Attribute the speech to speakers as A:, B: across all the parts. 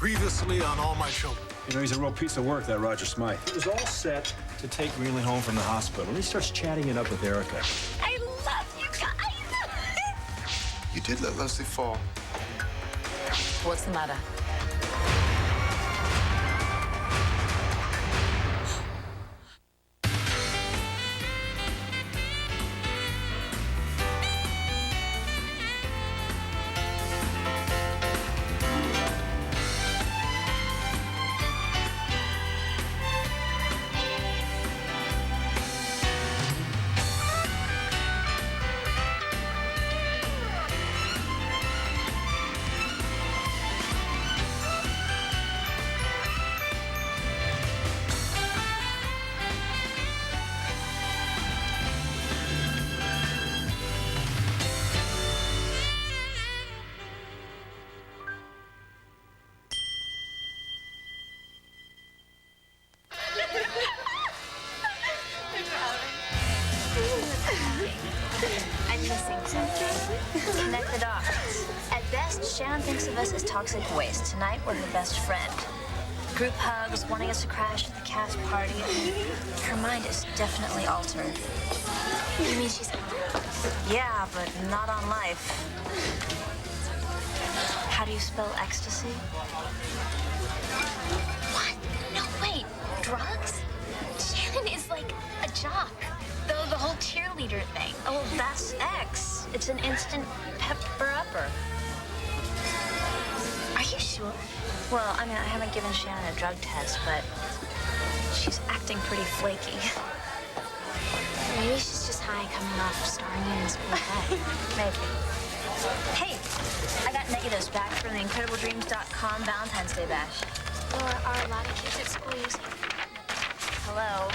A: previously on All My Children.
B: You know, he's a real piece of work, that Roger Smythe.
C: It was all set to take Greenley home from the hospital, and he starts chatting it up with Erica.
D: I love you guys.
E: You did let Leslie fall.
D: What's the matter?
F: I'm missing something. Connect the dots. At best, Shannon thinks of us as toxic waste. Tonight, we're her best friend. Group hugs, wanting us to crash at the cast party. Her mind is definitely altered.
D: You mean she's high?
F: Yeah, but not on life. How do you spell ecstasy?
D: What? No, wait. Drugs? Shannon is like a jock. The whole cheerleader thing.
F: Oh, that's X. It's an instant pepper-upper.
D: Are you sure?
F: Well, I mean, I haven't given Shannon a drug test, but she's acting pretty flaky.
D: Maybe she's just high coming off starring in this play.
F: Maybe. Hey, I got negatives back from the IncredibleDreams.com Valentine's Day bash.
D: Or are a lot of kids at school using it?
F: Hello.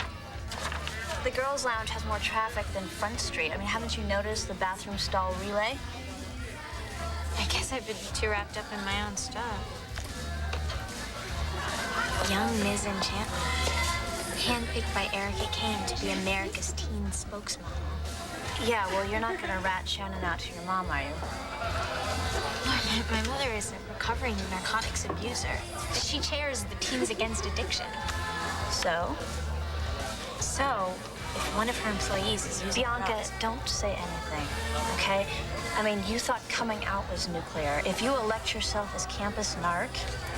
F: The girls' lounge has more traffic than Front Street. I mean, haven't you noticed the bathroom stall relay?
D: I guess I've been too wrapped up in my own stuff. Young Ms. Enchantment. Handpicked by Erica Kane to be America's teen spokesmodel.
F: Yeah, well, you're not gonna rat Shannon out to your mom, are you?
D: My mother is a recovering narcotics abuser. She chairs the Teens Against Addiction.
F: So?
D: So, if one of her employees is using
F: Bianca,
D: drugs...
F: don't say anything, okay? I mean, you thought coming out was nuclear. If you elect yourself as campus narc,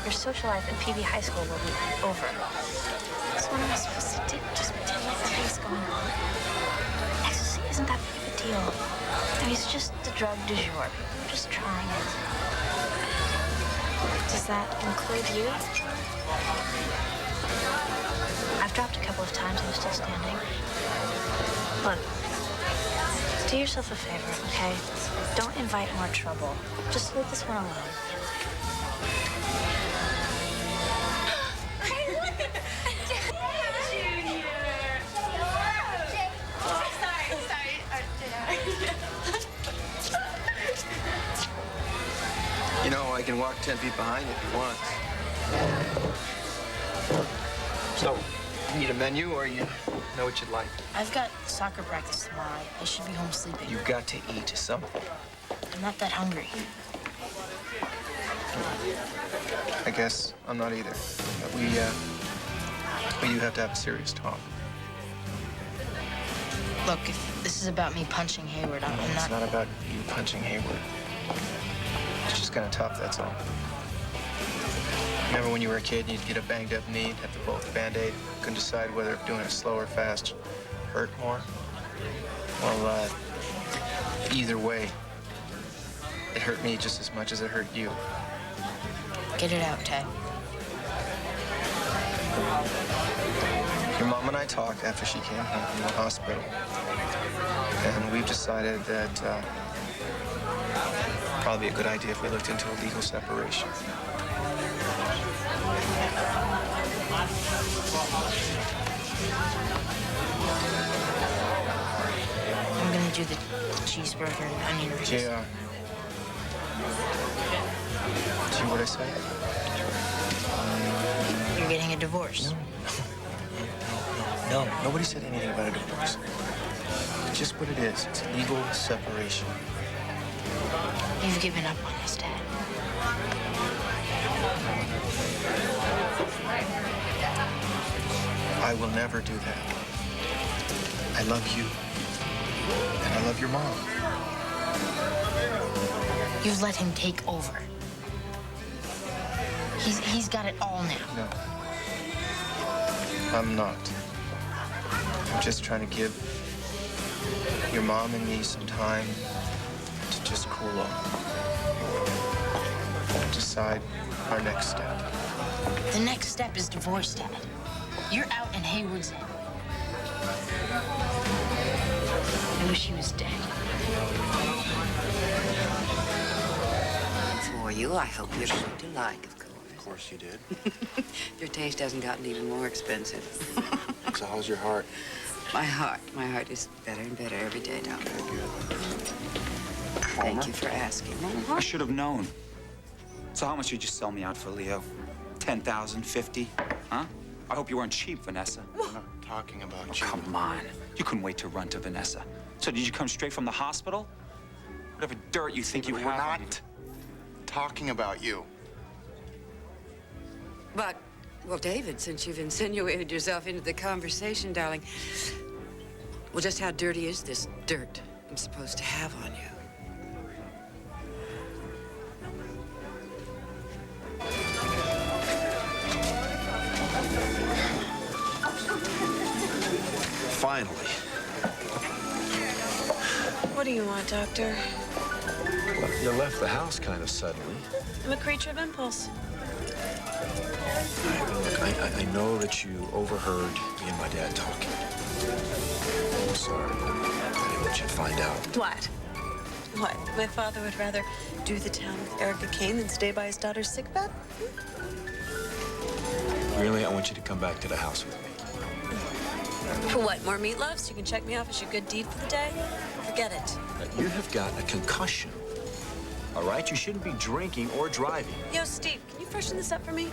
F: your social life in PB High School will be over.
D: So what am I supposed to do? Just pretend like nothing's going on?
F: Ecstasy isn't that big of a deal. I mean, it's just the drug du jour. People are just trying it.
D: Does that include you?
F: I've dropped a couple of times. I'm still standing. Look, do yourself a favor, okay? Don't invite more trouble. Just leave this one alone.
E: You know, I can walk 10 feet behind you if you want. So, you need a menu or you know what you'd like?
G: I've got soccer practice tomorrow. I should be home sleeping.
E: You've got to eat something.
G: I'm not that hungry.
E: I guess I'm not either. We do have to have a serious talk.
G: Look, if this is about me punching Hayward, I'm
E: It's not about you punching Hayward. It's just kind of tough, that's all. Remember when you were a kid and you'd get a banged up knee, have to pull out the Band-Aid, couldn't decide whether doing it slow or fast hurt more? Well, either way, it hurt me just as much as it hurt you.
G: Get it out, Ted.
E: Your mom and I talked after she came home from the hospital, and we've decided that probably a good idea if we looked into a legal separation.
G: I'm gonna do the cheeseburger and onion rings.
E: JR. See what I say?
G: You're getting a divorce.
E: No, nobody said anything about a divorce. It's just what it is. It's legal separation.
G: You've given up on us, Dad.
E: I will never do that. I love you, and I love your mom.
G: You've let him take over. He's got it all now.
E: No. I'm not. I'm just trying to give your mom and me some time to just cool off. Decide our next step.
G: The next step is divorce, Dad. You're out and Hayward's in. I wish he was dead.
H: For you, I hope you're sure to like, of course.
I: Of course you did.
H: Your taste hasn't gotten even more expensive.
I: So how's your heart?
H: My heart is better and better every day, Doctor. Thank you for asking.
J: I should have known. So how much did you sell me out for, Leo? 10,000, 50? Huh? I hope you weren't cheap, Vanessa.
I: We're not talking about you.
J: Come on. You couldn't wait to run to Vanessa. So did you come straight from the hospital? Whatever dirt you think you
I: We're
J: have.
I: not talking about you.
H: But, well, David, since you've insinuated yourself into the conversation, darling, well, just how dirty is this dirt I'm supposed to have on you?
B: Finally.
K: What do you want, Doctor?
B: Well, you left the house kind of suddenly.
K: I'm a creature of impulse.
B: Look, I know that you overheard me and my dad talking. I'm sorry. I didn't want you to find out.
K: What? What? My father would rather do the town with Erica Kane than stay by his daughter's sickbed?
B: Really, I want you to come back to the house with me.
K: For what? More meatloaf so you can check me off as your good deed for the day? Forget it.
B: You have got a concussion. All right? You shouldn't be drinking or driving.
K: Yo, Steve, can you freshen this up for me?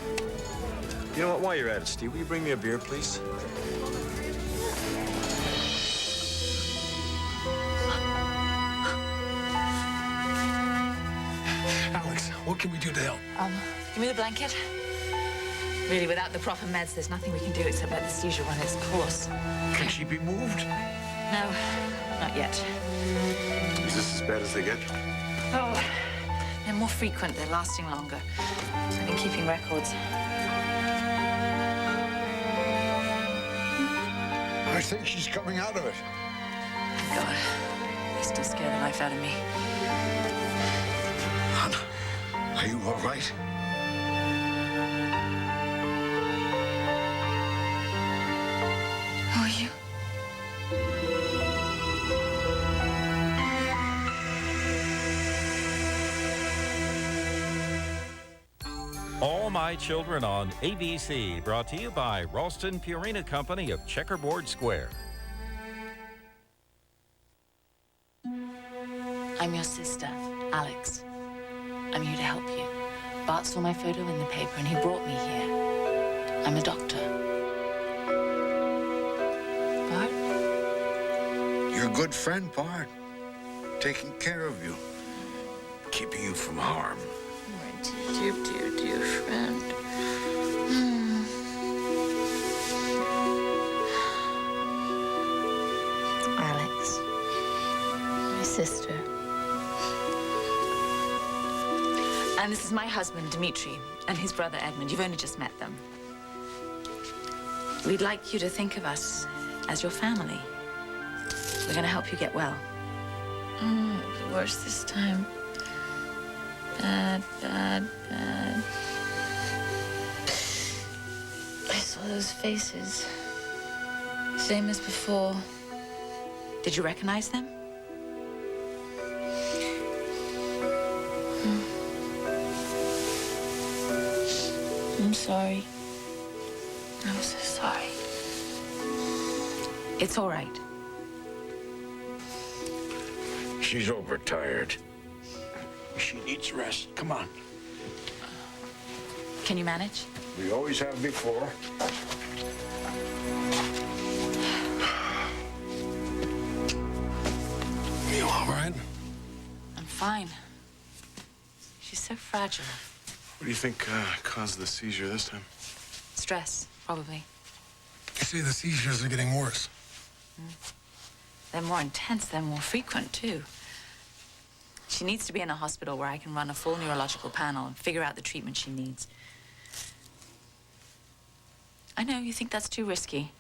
B: You know what? While you're at it, Steve, will you bring me a beer, please?
A: Alex, what can we do to help?
G: Give me the blanket. Really, without the proper meds, there's nothing we can do except let the seizure run its course.
A: Can she be moved?
G: No, not yet.
I: Is this as bad as they get?
G: Oh, they're more frequent. They're lasting longer. So I've been keeping records.
A: I think she's coming out of it.
G: God, they still scare the life out of me.
A: Hon, are you all right?
G: Who are you?
L: All My Children on ABC, brought to you by Ralston Purina Company of Checkerboard Square.
G: I'm your sister, Alex. I'm here to help you. Bart saw my photo in the paper and he brought me here. I'm a doctor. Bart?
A: Your good friend, Bart. Taking care of you. Keeping you from harm.
G: My dear, dear, dear friend. Alex. My sister. And this is my husband, Dimitri, and his brother, Edmund. You've only just met them. We'd like you to think of us as your family. We're going to help you get well. It was worse this time. Bad, bad, bad. I saw those faces. Same as before. Did you recognize them? I'm sorry. I'm so sorry. It's all right.
A: She's overtired. She needs rest. Come on.
G: Can you manage?
A: We always have before. You all right?
G: I'm fine. She's so fragile.
I: What do you think caused the seizure this time?
G: Stress, probably.
M: You see, the seizures are getting worse.
G: They're more intense, they're more frequent, too. She needs to be in a hospital where I can run a full neurological panel and figure out the treatment she needs. I know you think that's too risky,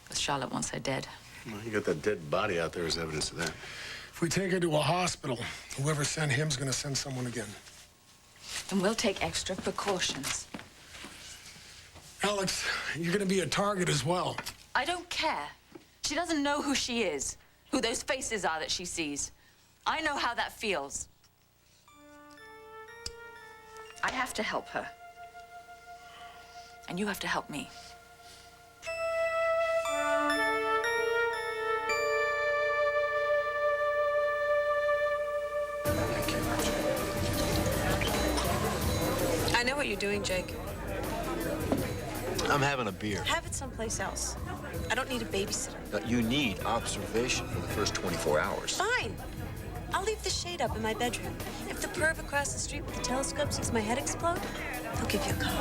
G: but Charlotte wants her dead.
I: Well, you got that dead body out there as evidence of that.
M: If we take her to a hospital, whoever sent him's gonna send someone again.
G: And we'll take extra precautions.
M: Alex, you're gonna be a target as well.
G: I don't care. She doesn't know who she is, who those faces are that she sees. I know how that feels. I have to help her. And you have to help me.
K: I know what you're doing, Jake.
B: I'm having a beer.
K: Have it someplace else. I don't need a babysitter.
B: You need observation for the first 24 hours.
K: Fine. I'll leave the shade up in my bedroom. If the perv across the street with the telescope sees my head explode, he'll give you a call.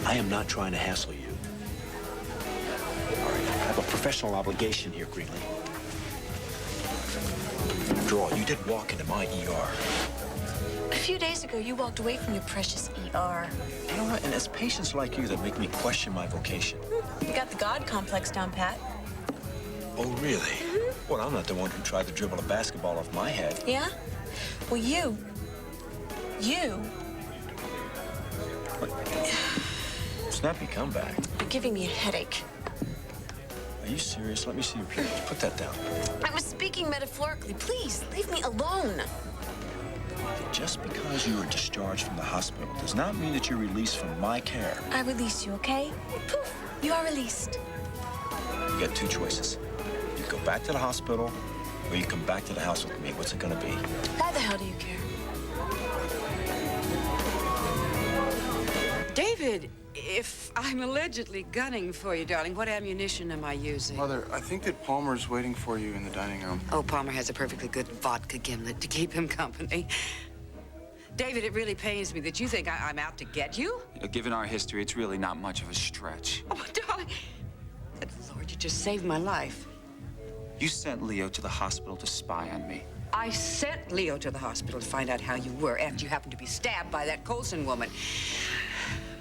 C: I am not trying to hassle you. All right, I have a professional obligation here, Greenley. After all, you did walk into my ER.
F: A few days ago, you walked away from your precious ER.
C: You know what? And it's patients like you that make me question my vocation.
K: You got the God complex down pat.
C: Oh, really? Well, I'm not the one who tried to dribble a basketball off my head.
K: Yeah? Well, you.
C: Snappy comeback.
K: You're giving me a headache.
C: Are you serious? Let me see your periods. Put that down.
K: I was speaking metaphorically. Please, leave me alone.
C: Just because you were discharged from the hospital does not mean that you're released from my care.
F: I release you, okay? Poof, you are released.
C: You got two choices. You go back to the hospital, or you come back to the house with me. What's it gonna be?
K: Why the hell do you care?
H: David, if I'm allegedly gunning for you, darling, what ammunition am I using?
I: Mother, I think that Palmer's waiting for you in the dining room.
H: Oh, Palmer has a perfectly good vodka gimlet to keep him company. David, it really pains me that you think I'm out to get you.
J: Given our history, it's really not much of a stretch.
H: Oh, darling. Good Lord, you just saved my life.
J: You sent Leo to the hospital to spy on me.
H: I sent Leo to the hospital to find out how you were after you happened to be stabbed by that Colson woman.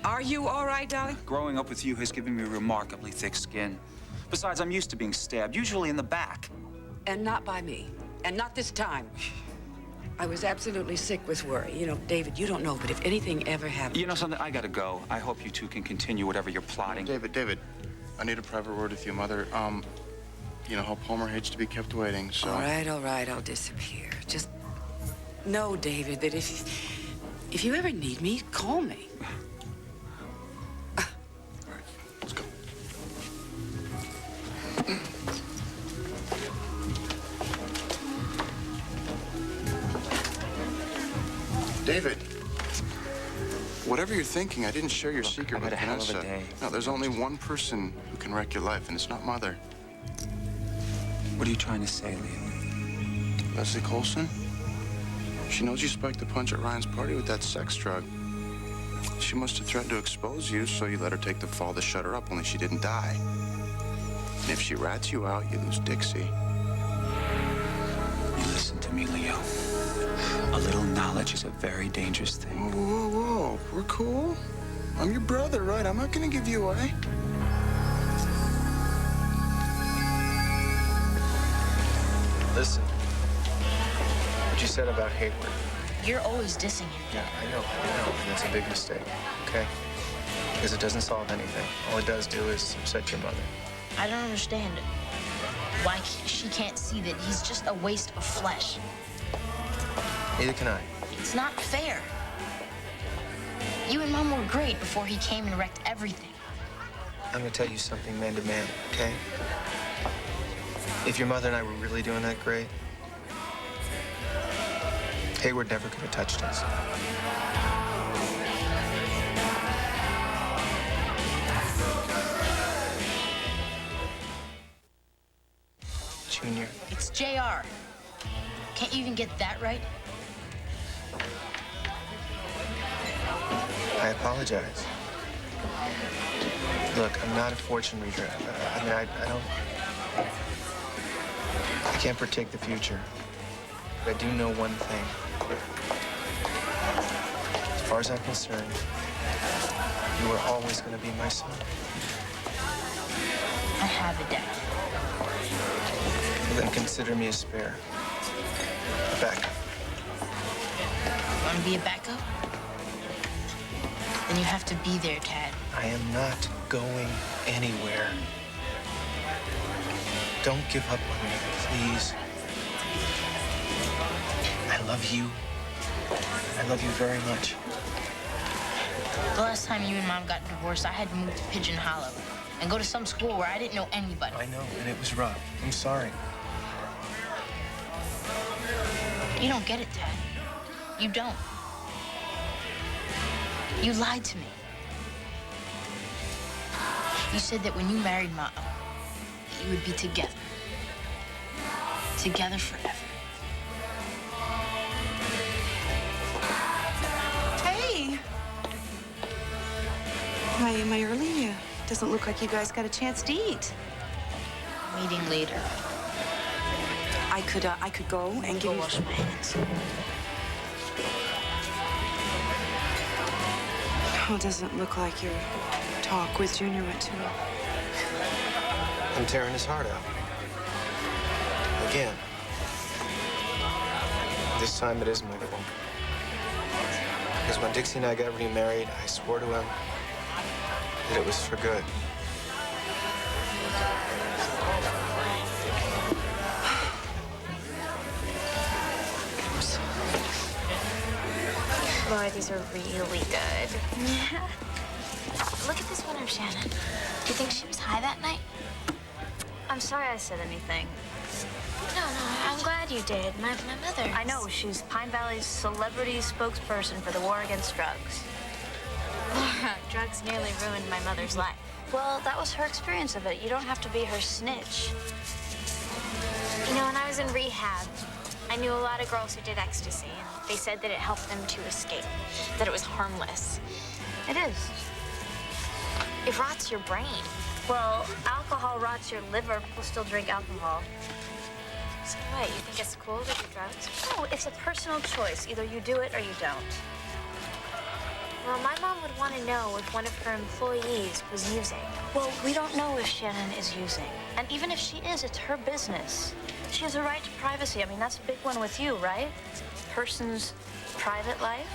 H: Are you all right, darling?
J: Growing up with you has given me remarkably thick skin. Besides, I'm used to being stabbed, usually in the back.
H: And not by me. And not this time. I was absolutely sick with worry. You know, David, you don't know, but if anything ever happens...
J: You know something? I gotta go. I hope you two can continue whatever you're plotting.
I: David, I need a private word with you, Mother. You know how Palmer hates to be kept waiting, so...
H: All right, I'll disappear. Just know, David, that if you ever need me, call me.
I: All right, let's go. David, whatever you're thinking, I didn't share your secret with
J: I've had a hell
I: Vanessa.
J: of a day.
I: No, there's only one person who can wreck your life, and it's not Mother.
J: What are you trying to say, Leo?
I: Leslie Colson? She knows you spiked the punch at Ryan's party with that sex drug. She must have threatened to expose you, so you let her take the fall to shut her up, only she didn't die. And if she rats you out, you lose Dixie.
J: You listen to me, Leo. A little knowledge is a very dangerous thing.
I: Whoa. We're cool. I'm your brother, right? I'm not gonna give you away.
E: Listen, what you said about Hayward.
D: You're always dissing him.
E: Yeah, I know. And it's a big mistake, okay? Because it doesn't solve anything. All it does do is upset your mother.
D: I don't understand why she can't see that he's just a waste of flesh.
E: Neither can I.
D: It's not fair. You and Mom were great before he came and wrecked everything.
E: I'm gonna tell you something man to man, okay? If your mother and I were really doing that great, Hayward never could have touched us. Junior.
D: It's JR. Can't you even get that right?
E: I apologize. Look, I'm not a fortune reader. I mean, I can't predict the future. But I do know one thing. As far as I'm concerned, you are always going to be my son.
D: I have a dad.
E: Well, then consider me a spare. Backup.
D: Want to be a backup? Then you have to be there, Tad.
E: I am not going anywhere. Don't give up on me, please. I love you. I love you very much.
D: The last time you and Mom got divorced, I had to move to Pigeon Hollow and go to some school where I didn't know anybody.
E: I know, and it was rough. I'm sorry.
D: You don't get it, Tad. You don't. You lied to me. You said that when you married Mom, you would be together. Together forever.
K: Hey! Why am I early? Doesn't look like you guys got a chance to eat.
D: Meeting later.
K: I could go and give you...
D: wash my hands.
K: Oh, it doesn't look like your talk with Junior went too well.
E: I'm tearing his heart out. Again. This time it is my fault. Because when Dixie and I got remarried, I swore to him that it was for good.
F: Boy, these are really good. Yeah. Look at this one of Shannon. Do you think she was high that night?
G: I'm sorry I said anything.
F: No, I'm glad you did. My mother.
G: I know, she's Pine Valley's celebrity spokesperson for the war against drugs.
F: Laura, drugs nearly ruined my mother's life.
G: Well, that was her experience of it. You don't have to be her snitch.
F: You know, when I was in rehab, I knew a lot of girls who did ecstasy, and they said that it helped them to escape, that it was harmless.
G: It is.
F: It rots your brain.
G: Well, alcohol rots your liver. People still drink alcohol.
F: So what, you think it's cool to do drugs?
G: No, it's a personal choice. Either you do it or you don't.
F: Well, my mom would want to know if one of her employees was using.
G: Well, we don't know if Shannon is using. And even if she is, it's her business. She has a right to privacy. I mean, that's a big one with you, right? Person's private life.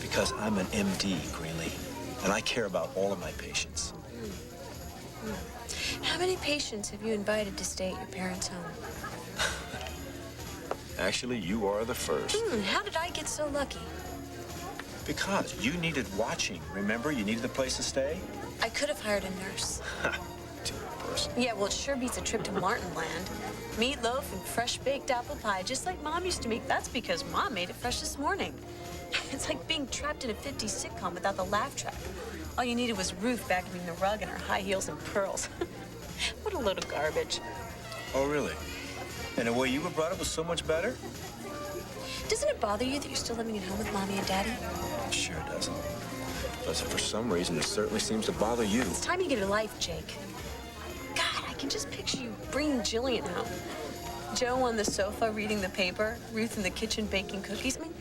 C: Because I'm an MD, Greenley, and I care about all of my patients.
K: How many patients have you invited to stay at your parents' home?
C: Actually, you are the first.
K: How did I get so lucky?
C: Because you needed watching. Remember, you needed a place to stay?
K: I could have hired a nurse.
C: Two-person. person.
K: Yeah, well, it sure beats a trip to Martinland. Meatloaf and fresh-baked apple pie, just like Mom used to make. That's because Mom made it fresh this morning. It's like being trapped in a 50s sitcom without the laugh track. All you needed was Ruth vacuuming the rug and her high heels and pearls. What a load of garbage.
C: Oh, really? And the way you were brought up was so much better?
K: Doesn't it bother you that you're still living at home with Mommy and Daddy?
C: Sure doesn't. But for some reason, it certainly seems to bother you.
K: It's time you get a life, Jake. God, I can just picture you bringing Jillian home. Joe on the sofa reading the paper, Ruth in the kitchen baking cookies. I mean,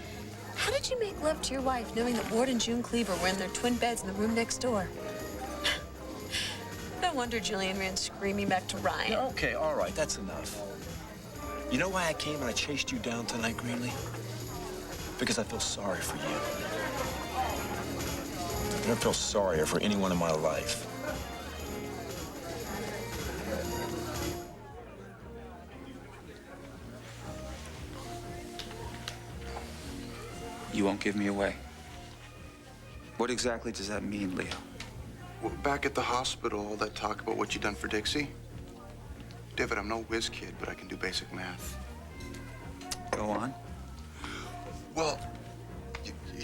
K: how did you make love to your wife knowing that Ward and June Cleaver were in their twin beds in the room next door? No wonder Jillian ran screaming back to Ryan.
C: Yeah, okay, all right, that's enough. You know why I came and I chased you down tonight, Greenley? Because I feel sorry for you. I don't feel sorrier for anyone in my life.
J: You won't give me away. What exactly does that mean, Leo?
I: Well, back at the hospital, all that talk about what you done for Dixie. David, I'm no whiz kid, but I can do basic math.
J: Go on.
I: Well,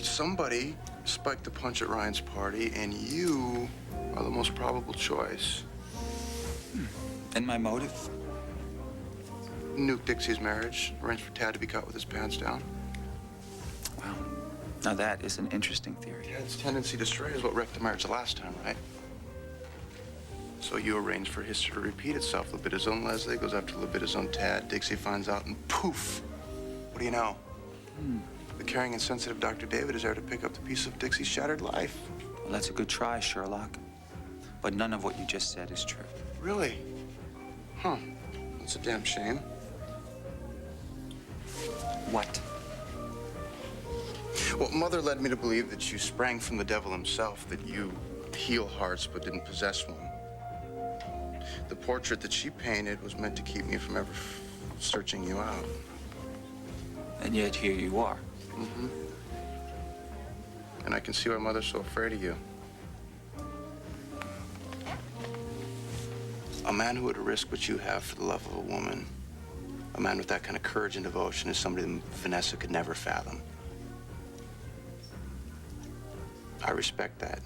I: Somebody spiked the punch at Ryan's party, and you are the most probable choice.
J: And my motive?
I: Nuke Dixie's marriage, arranged for Tad to be caught with his pants down.
J: Wow. Now that is an interesting theory.
I: Tad's tendency to stray is what wrecked the marriage the last time, right? So you arranged for history to repeat itself. Libidazone Leslie goes after Libidazone Tad. Dixie finds out, and poof! What do you know? The caring and sensitive Dr. David is there to pick up the piece of Dixie's shattered life.
J: Well, that's a good try, Sherlock. But none of what you just said is true.
I: Really? Huh. That's a damn shame.
J: What?
I: Well, Mother led me to believe that you sprang from the devil himself, that you heal hearts but didn't possess one. The portrait that she painted was meant to keep me from ever searching you out.
J: And yet here you are.
I: Mm-hmm. And I can see why Mother's so afraid of you. A man who would risk what you have for the love of a woman, a man with that kind of courage and devotion, is somebody that Vanessa could never fathom. I respect that.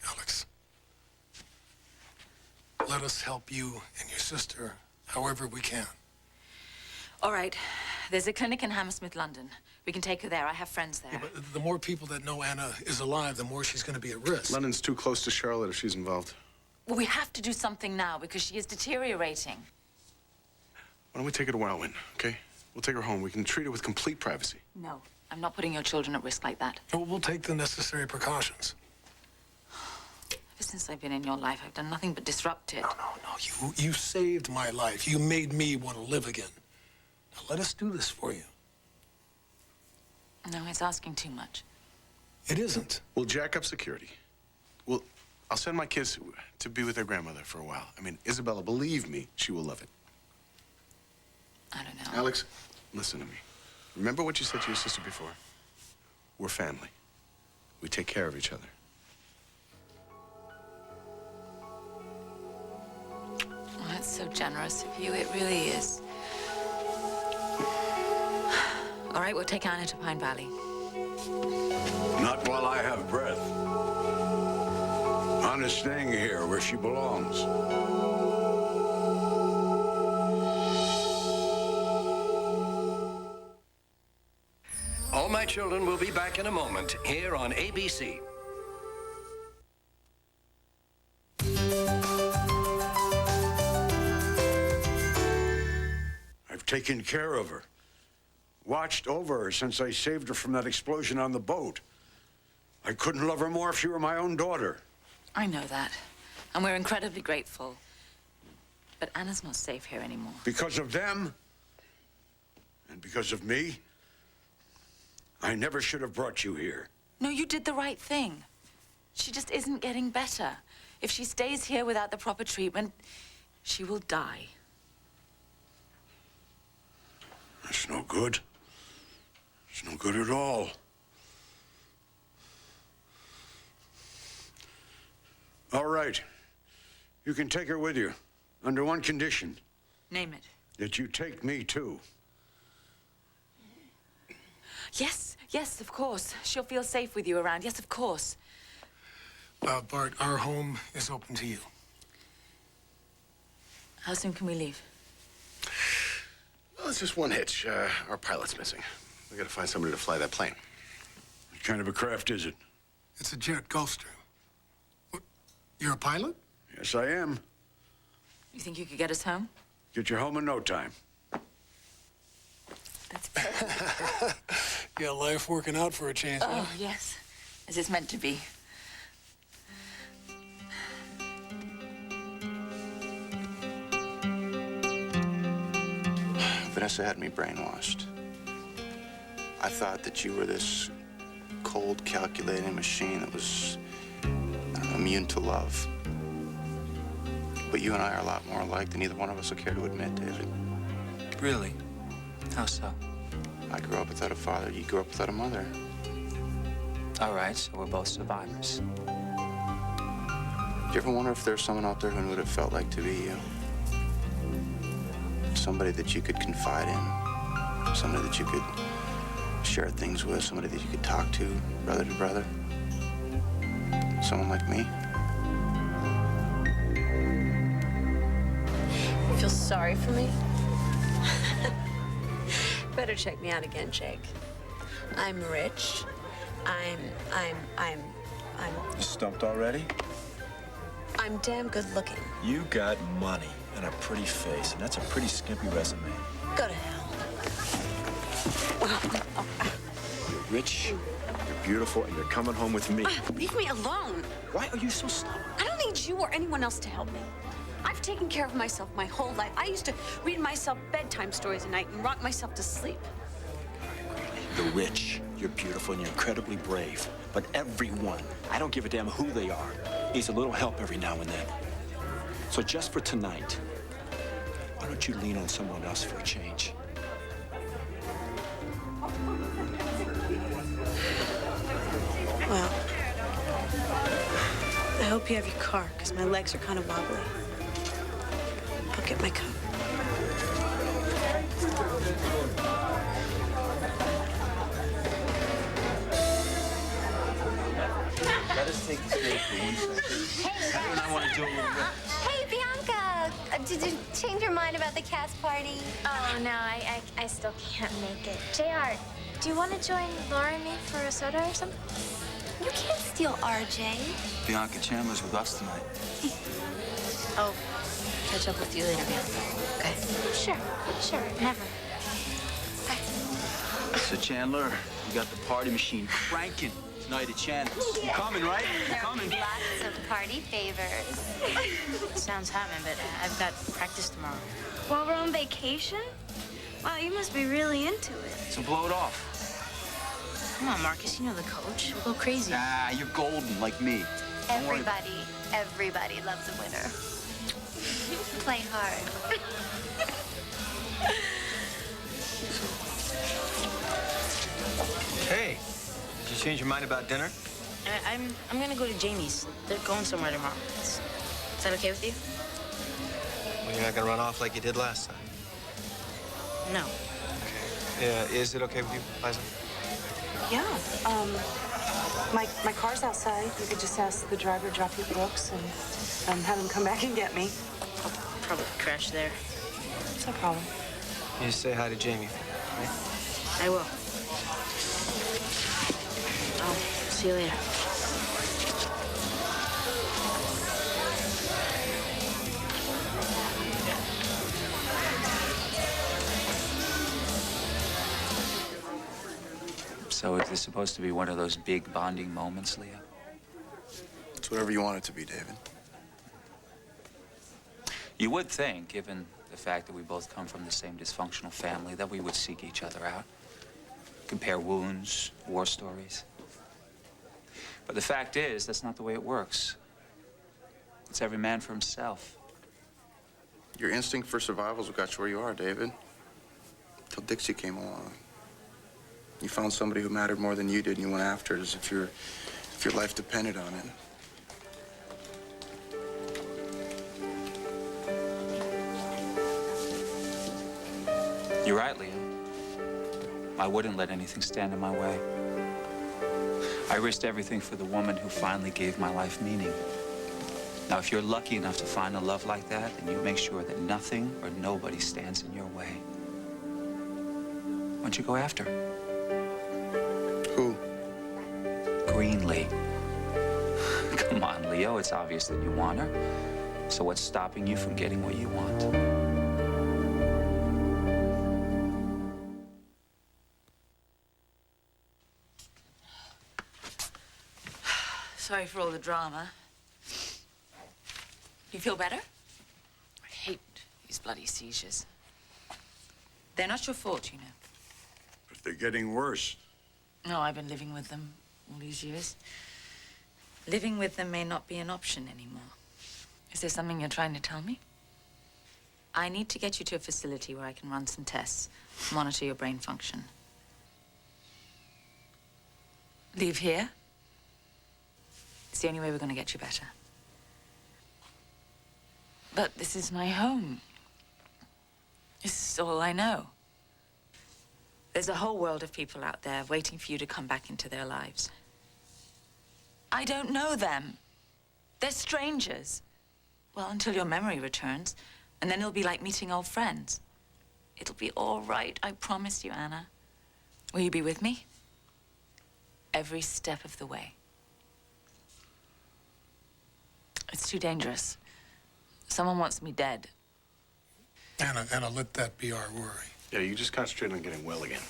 M: Alex, let us help you and your sister however we can.
G: All right. There's a clinic in Hammersmith, London. We can take her there. I have friends there.
M: Yeah, but the more people that know Anna is alive, the more she's going to be at risk.
I: London's too close to Charlotte if she's involved.
G: Well, we have to do something now because she is deteriorating.
I: Why don't we take her to Wildwind, okay? We'll take her home. We can treat her with complete privacy.
G: No, I'm not putting your children at risk like that.
M: Well, we'll take the necessary precautions.
G: Ever since I've been in your life, I've done nothing but disrupt it.
M: No. You saved my life. You made me want to live again. Now, let us do this for you.
G: No, it's asking too much.
M: It isn't.
I: We'll jack up security. I'll send my kids to be with their grandmother for a while. I mean, Isabella, believe me, she will love it.
G: I don't know.
I: Alex, listen to me. Remember what you said to your sister before? We're family. We take care of each other.
G: Oh, that's so generous of you. It really is. All right, we'll take Anna to Pine Valley.
N: Not while I have breath. Anna's staying here where she belongs.
O: All My Children will be back in a moment here on ABC.
N: I've taken care of her. Watched over her since I saved her from that explosion on the boat. I couldn't love her more if she were my own daughter.
G: I know that. And we're incredibly grateful. But Anna's not safe here anymore.
N: Because of them, and because of me, I never should have brought you here.
G: No, you did the right thing. She just isn't getting better. If she stays here without the proper treatment, she will die.
N: That's no good. It's no good at all. All right. You can take her with you, under one condition.
G: Name it.
N: That you take me, too.
G: Yes, of course. She'll feel safe with you around. Yes, of course.
M: Bart, our home is open to you.
G: How soon can we leave?
I: Well, it's just one hitch. Our pilot's missing. We gotta find somebody to fly that plane.
N: What kind of a craft is it?
M: It's a jet Gulfstream. What, you're a pilot?
N: Yes, I am.
G: You think you could get us home?
N: Get you home in no time.
G: That's perfect.
M: Yeah, life working out for a change, huh?
G: Oh, yes. As it's meant to be.
I: Vanessa had me brainwashed. I thought that you were this cold, calculating machine that was immune to love. But you and I are a lot more alike than either one of us will care to admit, David.
E: Really? How so?
I: I grew up without a father. You grew up without a mother.
E: All right, so we're both survivors.
I: Do you ever wonder if there's someone out there who knew what it felt like to be you? Somebody that you could confide in. Somebody that you could share things with, somebody that you could talk to brother. Someone like me.
K: You feel sorry for me? Better check me out again, Jake. I'm rich. I'm
C: You stumped already?
K: I'm damn good looking.
C: You got money and a pretty face, and that's a pretty skimpy resume.
K: Go to hell.
C: You're rich, you're beautiful, and you're coming home with me.
K: Leave me alone.
C: Why are you so stubborn?
K: I don't need you or anyone else to help me. I've taken care of myself my whole life. I used to read myself bedtime stories at night and rock myself to sleep.
C: You're rich, you're beautiful, and you're incredibly brave. But everyone, I don't give a damn who they are, needs a little help every now and then. So just for tonight, why don't you lean on someone else for a change?
K: Well, I hope you have your car, because my legs are kind of wobbly. I'll get my coat.
C: Let us take the stage for 1 second. Hey, and I want to do a little bit.
D: Hey, Bianca! Did you change your mind about the cast party? Oh, no, I still can't make it. JR, do you want to join Laura and me for a soda or something? You can't steal RJ.
B: Bianca Chandler's with us tonight.
G: Oh, catch up with you later, Bianca. Okay.
D: Sure, never.
B: So, Chandler, you got the party machine cranking tonight at Shannon's. You coming, right? You coming?
D: Lots of party favors.
G: Sounds having, but I've got practice tomorrow.
D: While we're on vacation? Wow, you must be really into it.
B: So blow it off.
G: Come on, Marcus, you know the coach. We'll go crazy.
B: Ah, you're golden like me.
D: Everybody loves a winner. Play hard.
E: Hey, did you change your mind about dinner?
G: I'm gonna go to Jamie's. They're going somewhere tomorrow. Is that okay with you?
E: Well, you're not gonna run off like you did last time.
G: No.
E: Okay. Yeah, is it okay with you, Liza?
P: Yeah. My car's outside. You could just ask the driver to drop you at Brooks and have him come back and get me.
G: I'll probably crash there.
P: It's no problem.
E: You just say hi to Jamie, right?
G: I will. I'll see you later.
J: So is this supposed to be one of those big bonding moments, Leo?
I: It's whatever you want it to be, David.
J: You would think, given the fact that we both come from the same dysfunctional family, that we would seek each other out, compare wounds, war stories. But the fact is, that's not the way it works. It's every man for himself.
I: Your instinct for survival is what got you where you are, David. Till Dixie came along. You found somebody who mattered more than you did, and you went after it as if your life depended on it.
J: You're right, Leo. I wouldn't let anything stand in my way. I risked everything for the woman who finally gave my life meaning. Now, if you're lucky enough to find a love like that, then you make sure that nothing or nobody stands in your way. Why don't you go after her?
I: Who?
J: Greenley. Come on, Leo. It's obvious that you want her. So what's stopping you from getting what you want?
G: Sorry for all the drama. You feel better? I hate these bloody seizures. They're not your fault, you know.
N: But they're getting worse.
G: No, I've been living with them all these years. Living with them may not be an option anymore. Is there something you're trying to tell me? I need to get you to a facility where I can run some tests, monitor your brain function. Leave here? It's the only way we're going to get you better. But this is my home. This is all I know. There's a whole world of people out there waiting for you to come back into their lives. I don't know them. They're strangers. Well, until your memory returns, and then it'll be like meeting old friends. It'll be all right, I promise you, Anna. Will you be with me? Every step of the way. It's too dangerous. Someone wants me dead.
M: Anna, let that be our worry.
I: Yeah, you just concentrate on getting well again.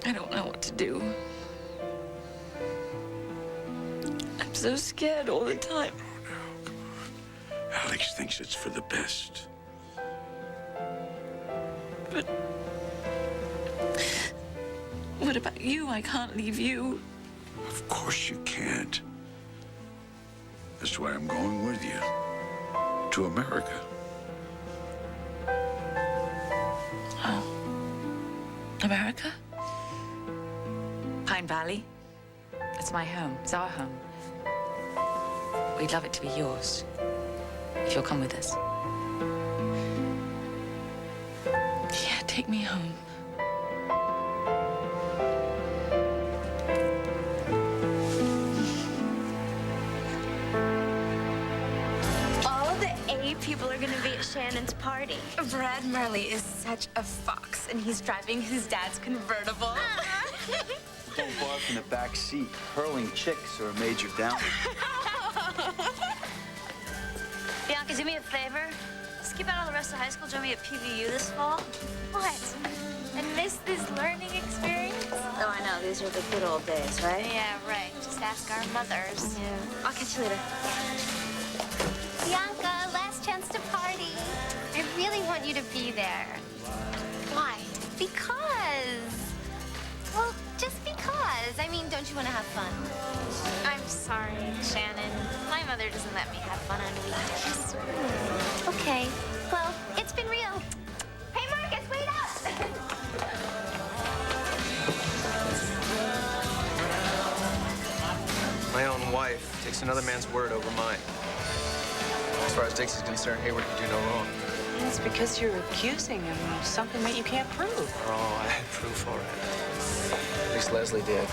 G: I don't know what to do. I'm so scared all the time.
N: Alex thinks it's for the best.
G: But what about you? I can't leave you.
N: Of course you can't. That's why I'm going with you. To America.
G: Oh. America? Pine Valley? It's my home. It's our home. We'd love it to be yours, if you'll come with us. Yeah, take me home.
D: All the A people are gonna be at Shannon's party.
K: Brad Marley is such a fox, and he's driving his dad's convertible.
C: Don't bark in the back seat. Hurling chicks are a major downer.
F: Bianca, do me a favor. Skip out all the rest of high school, join me at PVU this fall.
D: What? And miss this learning experience?
F: Oh, I know. These are the good old days, right?
D: Yeah, right. Just ask our mothers.
F: Yeah. I'll catch you later.
D: Bianca, last chance to party. I really want you to be there. Why? Because. Well, just because. I mean, don't you want to have fun? I'm sorry, Shannon. My mother doesn't let me have fun on weekends. Okay. Well, it's been real. Hey, Marcus, wait up!
E: My own wife takes another man's word over mine. As far as Dixie's concerned, Hayward can do no wrong.
P: It's because you're accusing him of something that you can't prove.
E: Oh, I had proof already. At least Leslie did.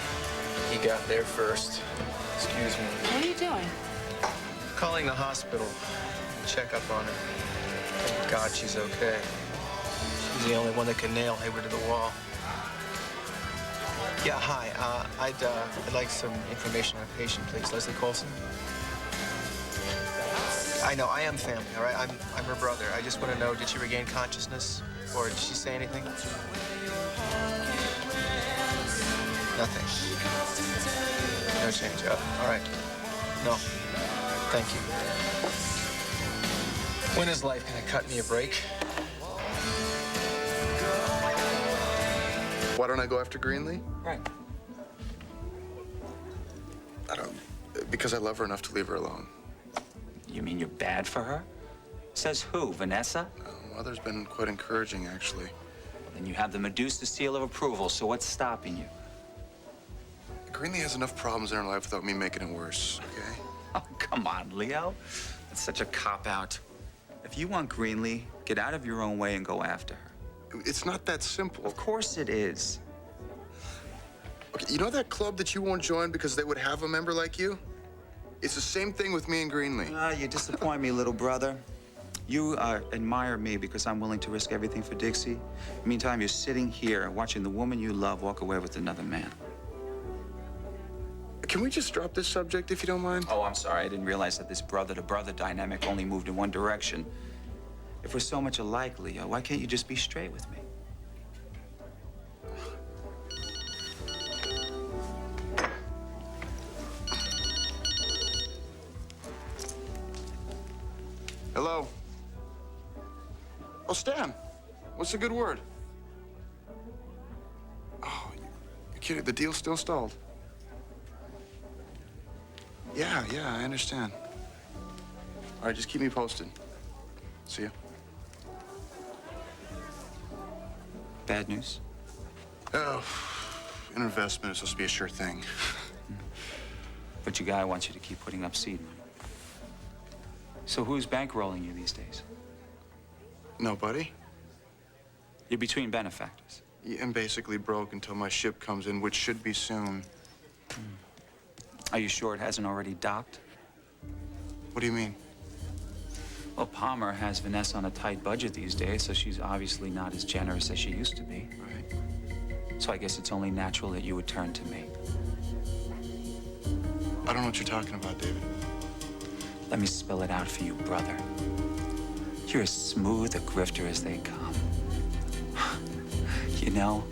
E: He got there first. Excuse me.
P: What are you doing?
E: Calling the hospital. Check up on her. Thank God she's okay. She's the only one that can nail Hayward to the wall. Yeah, hi. I'd like some information on a patient, please. Leslie Colson? I know, I am family, all right? I'm her brother. I just want to know, did she regain consciousness? Or did she say anything? Nothing. No change up. All right. No. Thank you. When is life gonna cut me a break?
I: Why don't I go after Greenley?
J: Right.
I: Because I love her enough to leave her alone.
J: You mean you're bad for her? Says who, Vanessa?
I: Mother's been quite encouraging, actually.
J: Then you have the Medusa seal of approval, so what's stopping you?
I: Greenley has enough problems in her life without me making it worse, okay?
J: Oh, come on, Leo. That's such a cop-out. If you want Greenley, get out of your own way and go after her.
I: It's not that simple.
J: Of course it is.
I: Okay, you know that club that you won't join because they would have a member like you? It's the same thing with me and Greenley.
J: You disappoint me, little brother. You admire me because I'm willing to risk everything for Dixie. Meantime, you're sitting here watching the woman you love walk away with another man.
I: Can we just drop this subject, if you don't mind?
J: Oh, I'm sorry. I didn't realize that this brother-to-brother dynamic only moved in one direction. If we're so much alike, Leo, why can't you just be straight with me?
I: Hello? Oh, Stan. What's a good word? Oh, you're kidding. The deal's still stalled. Yeah, I understand. All right, just keep me posted. See ya.
J: Bad news?
I: Oh, an investment is supposed to be a sure thing.
J: But your guy wants you to keep putting up seed money. So who's bankrolling you these days?
I: No, buddy.
J: You're between benefactors.
I: Yeah, I'm basically broke until my ship comes in, which should be soon.
J: Are you sure it hasn't already docked?
I: What do you mean?
J: Well, Palmer has Vanessa on a tight budget these days, so she's obviously not as generous as she used to be.
I: Right.
J: So I guess it's only natural that you would turn to me.
I: I don't know what you're talking about, David.
J: Let me spell it out for you, brother. You're as smooth a grifter as they come. You know,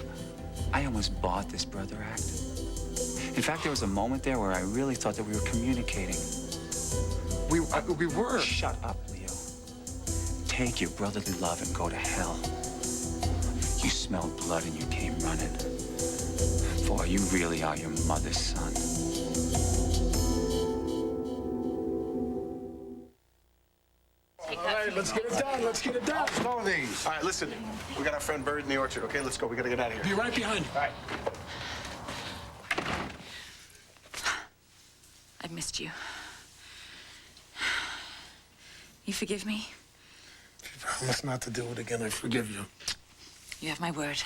J: I almost bought this brother act. In fact, there was a moment there where I really thought that we were communicating.
I: We were.
J: Shut up, Leo. Take your brotherly love and go to hell. You smelled blood and you came running. Boy, you really are your mother's son.
M: All right, let's get it done. Let's get it done.
I: Slow these. All right, listen. We got our friend Bird in the orchard, okay? Let's go. We got to get out of here.
M: Be right behind you.
I: All right.
G: I've missed you. You forgive me?
M: If you promise not to do it again, I forgive you.
G: You have my word.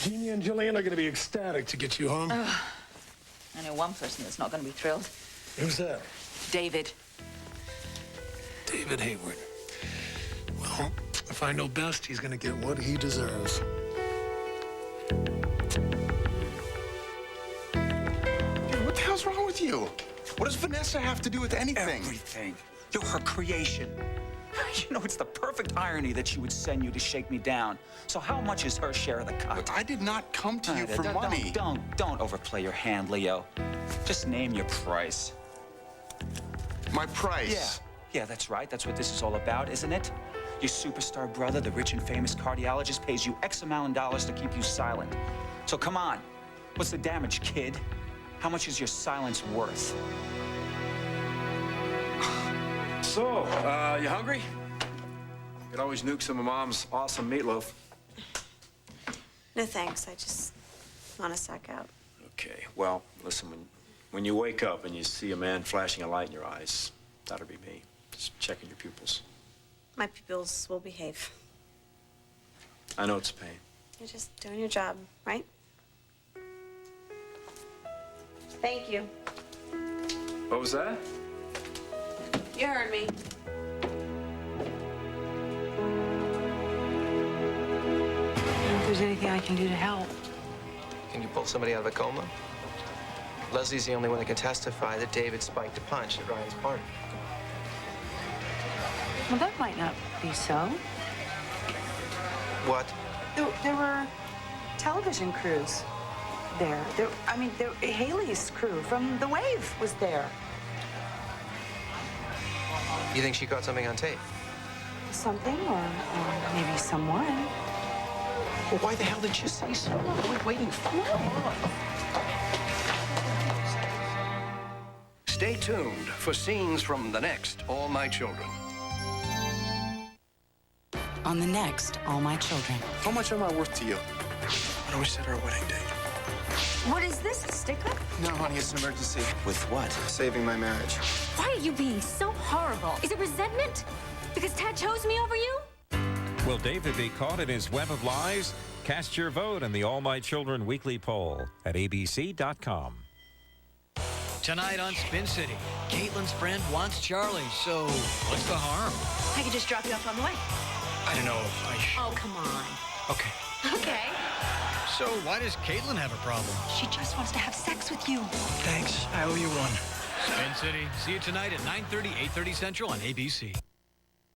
M: Jeannie and Jillian are going to be ecstatic to get you home.
G: I know one person that's not going to be thrilled.
M: Who's that?
G: David.
M: David Hayward. Well, if I know best, he's going to get what he deserves.
I: Dude, what the hell's wrong with you? What does Vanessa have to do with anything?
J: Everything. You're her creation. You know, it's the perfect irony that she would send you to shake me down. So how much is her share of the cut?
I: Look, I did not come to you for money.
J: Don't overplay your hand, Leo. Just name your price.
I: My price?
J: Yeah, that's right. That's what this is all about, isn't it? Your superstar brother, the rich and famous cardiologist, pays you X amount of dollars to keep you silent. So come on. What's the damage, kid? How much is your silence worth?
C: So, you hungry? You could always nuke some of Mom's awesome meatloaf.
K: No thanks, I just want to suck out.
C: Okay, well, listen, when you wake up and you see a man flashing a light in your eyes, that'll be me. Just checking your pupils.
K: My pupils will behave.
C: I know it's a pain.
K: You're just doing your job, right? Thank you.
C: What was that?
K: You heard me.
P: If there's anything I can do to help.
E: Can you pull somebody out of a coma? Leslie's the only one that can testify that David spiked a punch at Ryan's party.
P: Well, that might not be so.
E: What?
P: There were television crews there. Haley's crew from The Wave was there.
E: You think she caught something on tape?
P: Something, or maybe someone.
E: Well, why the hell did you say so? What are we waiting for?
O: Stay tuned for scenes from the next All My Children.
Q: On the next All My Children.
I: How much am I worth to you? Why don't we set our wedding date?
D: What is this, a sticker?
I: No, honey, it's an emergency.
E: With what? Saving my marriage.
D: Why are you being so horrible? Is it resentment? Because Ted chose me over you?
L: Will David be caught in his web of lies? Cast your vote in the All My Children weekly poll at abc.com.
R: Tonight on Spin City, Caitlin's friend wants Charlie, so what's the harm?
K: I could just drop you off on the way.
R: I don't know if I should.
K: Oh, come on.
R: Okay.
K: Okay.
R: So why does Caitlin have a problem?
K: She just wants to have sex with you.
R: Thanks. I owe you one. Spin City. See you tonight at 9:30, 8:30 Central on ABC.